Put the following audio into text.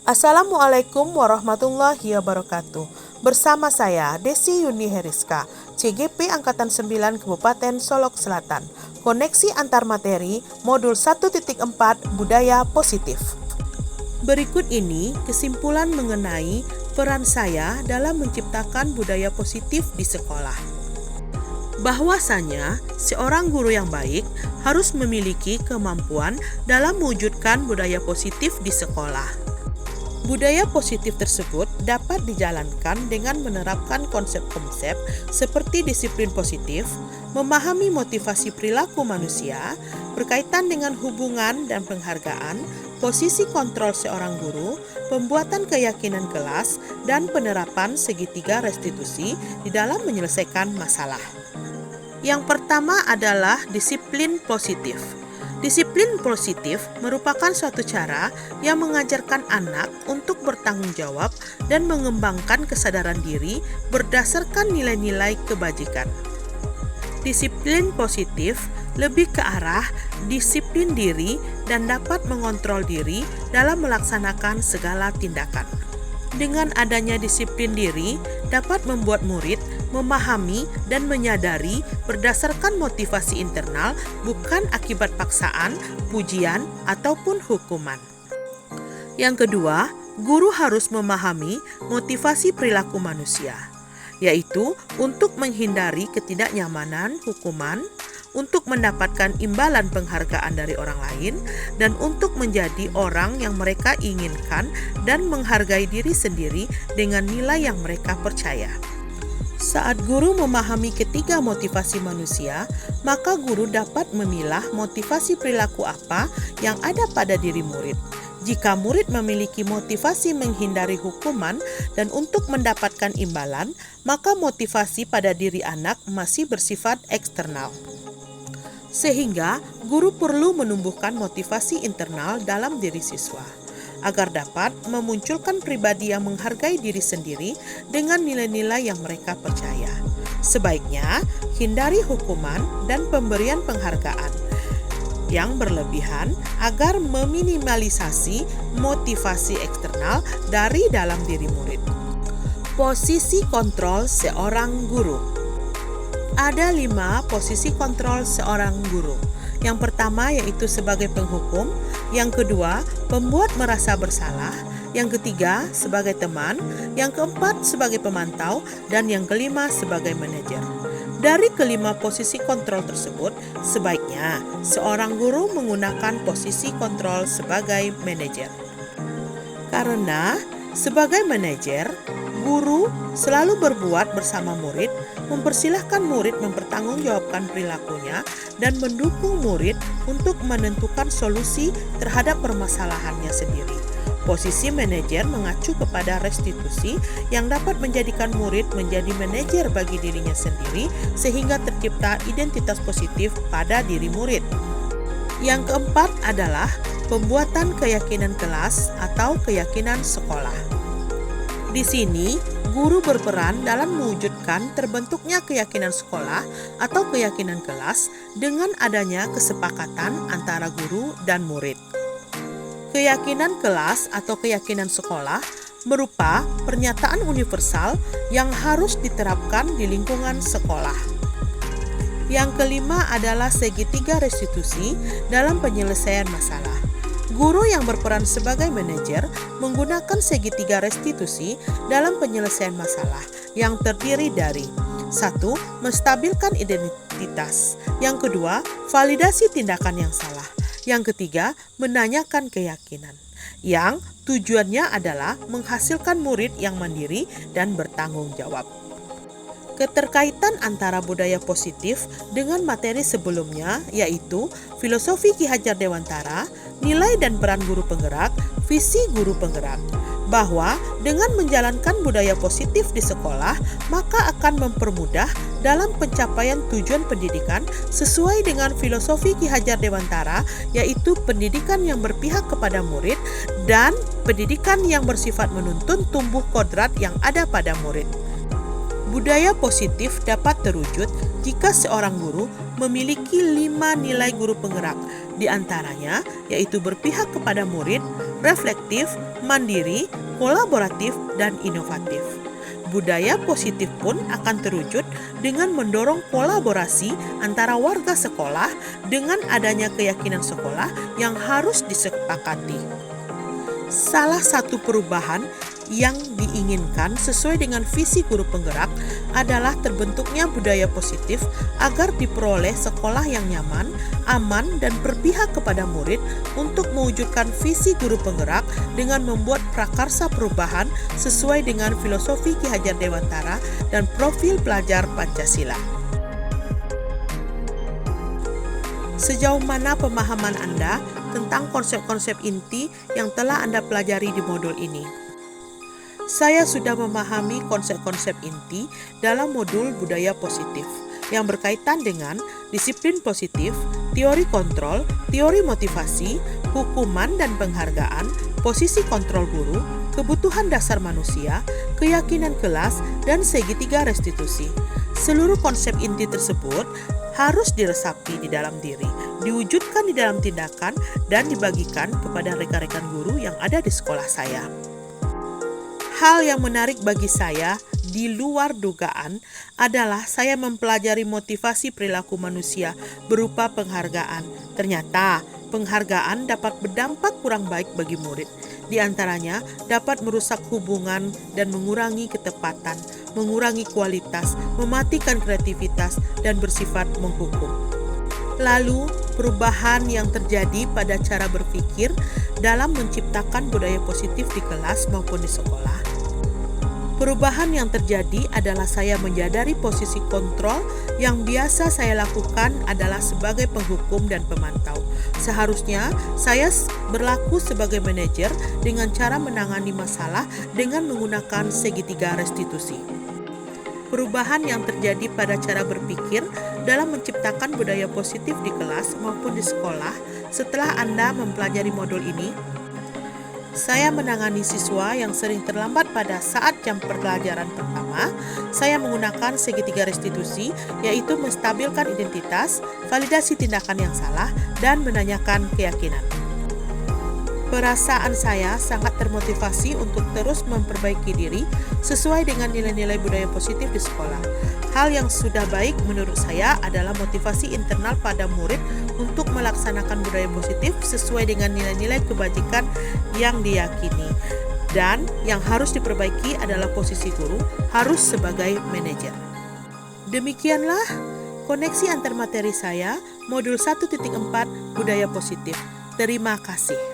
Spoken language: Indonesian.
Assalamualaikum warahmatullahi wabarakatuh. Bersama saya Desi Yuni Heriska, CGP Angkatan 9 Kabupaten Solok Selatan. Koneksi antar materi modul 1.4 Budaya Positif. Berikut ini kesimpulan mengenai peran saya dalam menciptakan budaya positif di sekolah. Bahwasanya seorang guru yang baik harus memiliki kemampuan dalam mewujudkan budaya positif di sekolah. Budaya positif tersebut dapat dijalankan dengan menerapkan konsep-konsep seperti disiplin positif, memahami motivasi perilaku manusia, berkaitan dengan hubungan dan penghargaan, posisi kontrol seorang guru, pembuatan keyakinan kelas, dan penerapan segitiga restitusi di dalam menyelesaikan masalah. Yang pertama adalah disiplin positif. Disiplin positif merupakan suatu cara yang mengajarkan anak untuk bertanggung jawab dan mengembangkan kesadaran diri berdasarkan nilai-nilai kebajikan. Disiplin positif lebih ke arah disiplin diri dan dapat mengontrol diri dalam melaksanakan segala tindakan. Dengan adanya disiplin diri dapat membuat murid memahami dan menyadari berdasarkan motivasi internal, bukan akibat paksaan, pujian, ataupun hukuman. Yang kedua, guru harus memahami motivasi perilaku manusia, yaitu untuk menghindari ketidaknyamanan hukuman, untuk mendapatkan imbalan penghargaan dari orang lain, dan untuk menjadi orang yang mereka inginkan dan menghargai diri sendiri dengan nilai yang mereka percaya. Saat guru memahami ketiga motivasi manusia, maka guru dapat memilah motivasi perilaku apa yang ada pada diri murid. Jika murid memiliki motivasi menghindari hukuman dan untuk mendapatkan imbalan, maka motivasi pada diri anak masih bersifat eksternal. Sehingga guru perlu menumbuhkan motivasi internal dalam diri siswa agar dapat memunculkan pribadi yang menghargai diri sendiri dengan nilai-nilai yang mereka percaya. Sebaiknya hindari hukuman dan pemberian penghargaan yang berlebihan agar meminimalisasi motivasi eksternal dari dalam diri murid. Posisi kontrol seorang guru. Ada 5 posisi kontrol seorang guru. Yang pertama yaitu sebagai penghukum, yang kedua pembuat merasa bersalah, yang ketiga sebagai teman, yang keempat sebagai pemantau, dan yang kelima sebagai manajer. Dari kelima posisi kontrol tersebut, sebaiknya seorang guru menggunakan posisi kontrol sebagai manajer. Karena sebagai manajer, guru selalu berbuat bersama murid, mempersilahkan murid mempertanggungjawabkan perilakunya, dan mendukung murid untuk menentukan solusi terhadap permasalahannya sendiri. Posisi manajer mengacu kepada restitusi yang dapat menjadikan murid menjadi manajer bagi dirinya sendiri sehingga tercipta identitas positif pada diri murid. Yang keempat adalah pembuatan keyakinan kelas atau keyakinan sekolah. Di sini, guru berperan dalam mewujudkan terbentuknya keyakinan sekolah atau keyakinan kelas dengan adanya kesepakatan antara guru dan murid. Keyakinan kelas atau keyakinan sekolah berupa pernyataan universal yang harus diterapkan di lingkungan sekolah. Yang kelima adalah segitiga restitusi dalam penyelesaian masalah. Guru yang berperan sebagai manajer menggunakan segitiga restitusi dalam penyelesaian masalah yang terdiri dari 1. Menstabilkan identitas. Yang kedua, validasi tindakan yang salah. Yang ketiga, menanyakan keyakinan. Yang tujuannya adalah menghasilkan murid yang mandiri dan bertanggung jawab. Keterkaitan antara budaya positif dengan materi sebelumnya yaitu filosofi Ki Hajar Dewantara, nilai dan peran guru penggerak, visi guru penggerak. Bahwa dengan menjalankan budaya positif di sekolah, maka akan mempermudah dalam pencapaian tujuan pendidikan sesuai dengan filosofi Ki Hajar Dewantara, yaitu pendidikan yang berpihak kepada murid dan pendidikan yang bersifat menuntun tumbuh kodrat yang ada pada murid. Budaya positif dapat terwujud jika seorang guru memiliki 5 nilai guru penggerak, di antaranya yaitu berpihak kepada murid, reflektif, mandiri, kolaboratif, dan inovatif. Budaya positif pun akan terwujud dengan mendorong kolaborasi antara warga sekolah dengan adanya keyakinan sekolah yang harus disepakati. Salah satu perubahan yang diinginkan sesuai dengan visi guru penggerak adalah terbentuknya budaya positif agar diperoleh sekolah yang nyaman, aman, dan berpihak kepada murid untuk mewujudkan visi guru penggerak dengan membuat prakarsa perubahan sesuai dengan filosofi Ki Hajar Dewantara dan profil pelajar Pancasila. Sejauh mana pemahaman Anda tentang konsep-konsep inti yang telah Anda pelajari di modul ini? Saya sudah memahami konsep-konsep inti dalam modul budaya positif yang berkaitan dengan disiplin positif, teori kontrol, teori motivasi, hukuman dan penghargaan, posisi kontrol guru, kebutuhan dasar manusia, keyakinan kelas, dan segitiga restitusi. Seluruh konsep inti tersebut harus diresapi di dalam diri, diwujudkan di dalam tindakan, dan dibagikan kepada rekan-rekan guru yang ada di sekolah saya. Hal yang menarik bagi saya di luar dugaan adalah saya mempelajari motivasi perilaku manusia berupa penghargaan. Ternyata penghargaan dapat berdampak kurang baik bagi murid. Di antaranya dapat merusak hubungan dan mengurangi ketepatan, mengurangi kualitas, mematikan kreativitas, dan bersifat menghukum. Lalu, perubahan yang terjadi pada cara berpikir dalam menciptakan budaya positif di kelas maupun di sekolah. Perubahan yang terjadi adalah saya menyadari posisi kontrol yang biasa saya lakukan adalah sebagai penghukum dan pemantau. Seharusnya saya berlaku sebagai manajer dengan cara menangani masalah dengan menggunakan segitiga restitusi. Perubahan yang terjadi pada cara berpikir dalam menciptakan budaya positif di kelas maupun di sekolah setelah Anda mempelajari modul ini. Saya menangani siswa yang sering terlambat pada saat jam pembelajaran pertama. Saya menggunakan segitiga restitusi, yaitu menstabilkan identitas, validasi tindakan yang salah, dan menanyakan keyakinan. Perasaan saya sangat termotivasi untuk terus memperbaiki diri sesuai dengan nilai-nilai budaya positif di sekolah. Hal yang sudah baik menurut saya adalah motivasi internal pada murid untuk melaksanakan budaya positif sesuai dengan nilai-nilai kebajikan yang diyakini. Dan yang harus diperbaiki adalah posisi guru harus sebagai manajer. Demikianlah koneksi antar materi saya, modul 1.4 Budaya Positif. Terima kasih.